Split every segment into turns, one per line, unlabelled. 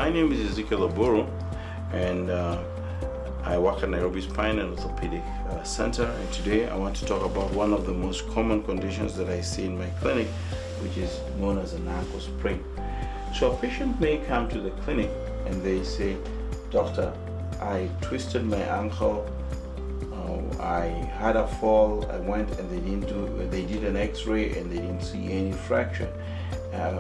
My name is Ezekiel Oburu, and I work at Nairobi Spine and Orthopedic Center. And today I want to talk about one of the most common conditions that I see in my clinic, which is known as an ankle sprain. So a patient may come to the clinic and they say, "Doctor, I twisted my ankle. I had a fall. I went and they did an X-ray and they didn't see any fracture.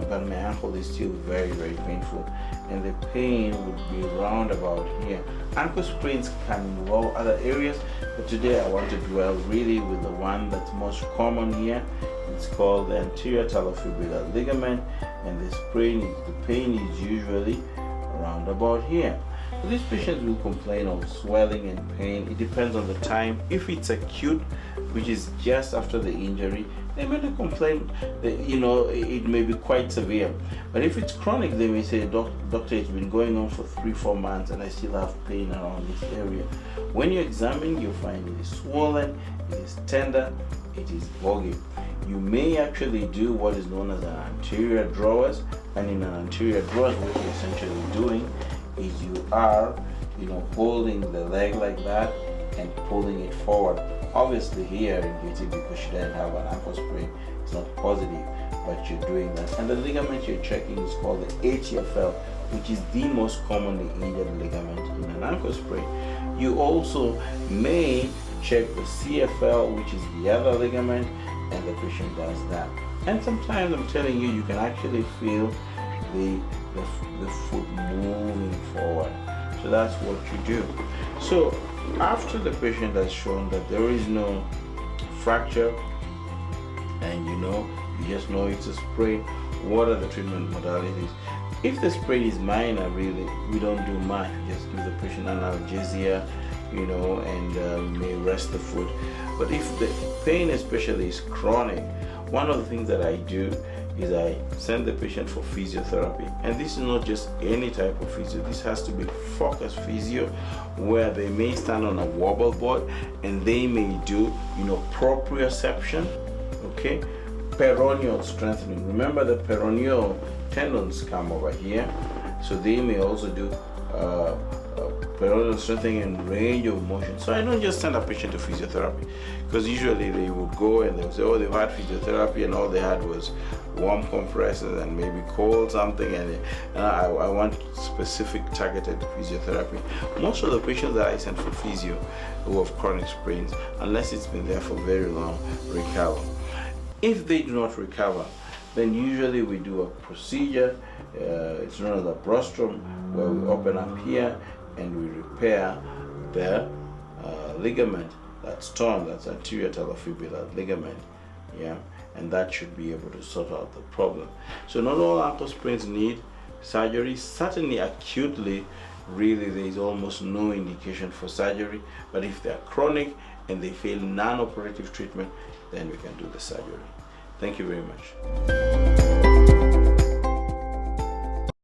But my ankle is still very, very painful, and the pain would be round about here." Ankle sprains can involve other areas, but today I want to dwell really with the one that's most common here. It's called the anterior talofibular ligament, and the pain is usually around about here. So these patients will complain of swelling and pain. It depends on the time. If it's acute, which is just after the injury, they may not complain that, it may be quite severe. But if it's chronic, they may say, "Doctor, it's been going on for 3-4 months and I still have pain around this area." When you examine, you find it is swollen, it is tender, it is boggy. You may actually do what is known as an anterior drawers, and in an anterior drawers, what you're essentially doing is you are holding the leg like that and pulling it forward. Obviously here in beauty, because she didn't have an ankle sprain, it's not positive, but you're doing that. And the ligament you're checking is called the ATFL, which is the most commonly injured ligament in an ankle sprain. You also may check the CFL, which is the other ligament, and the patient does that. And sometimes, I'm telling you, you can actually feel the foot moving forward. So that's what you do. So after the patient has shown that there is no fracture, and you just know it's a sprain, what are the treatment modalities? If the sprain is minor, really, we don't do much. We just give the patient analgesia, and may rest the foot. But if the pain especially is chronic, one of the things that I do is I send the patient for physiotherapy. And this is not just any type of physio. This has to be focused physio, where they may stand on a wobble board and they may do, proprioception, okay? Peroneal strengthening. Remember, the peroneal tendons come over here. So they may also do peroneal strengthening and range of motion. So I don't just send a patient to physiotherapy, because usually they would go and they would say, "Oh, they've had physiotherapy and all they had was warm compresses and maybe cold something," and I want specific targeted physiotherapy. Most of the patients that I send for physio who have chronic sprains, unless it's been there for very long, recover. If they do not recover, then usually we do a procedure. It's known as a brostrom, where we open up here and we repair the ligament that's torn. That's anterior talofibular ligament, and that should be able to sort out the problem. So not all ankle sprains need surgery. Certainly acutely, really, there is almost no indication for surgery. But if they're chronic and they fail non-operative treatment, then we can do the surgery. Thank you very much.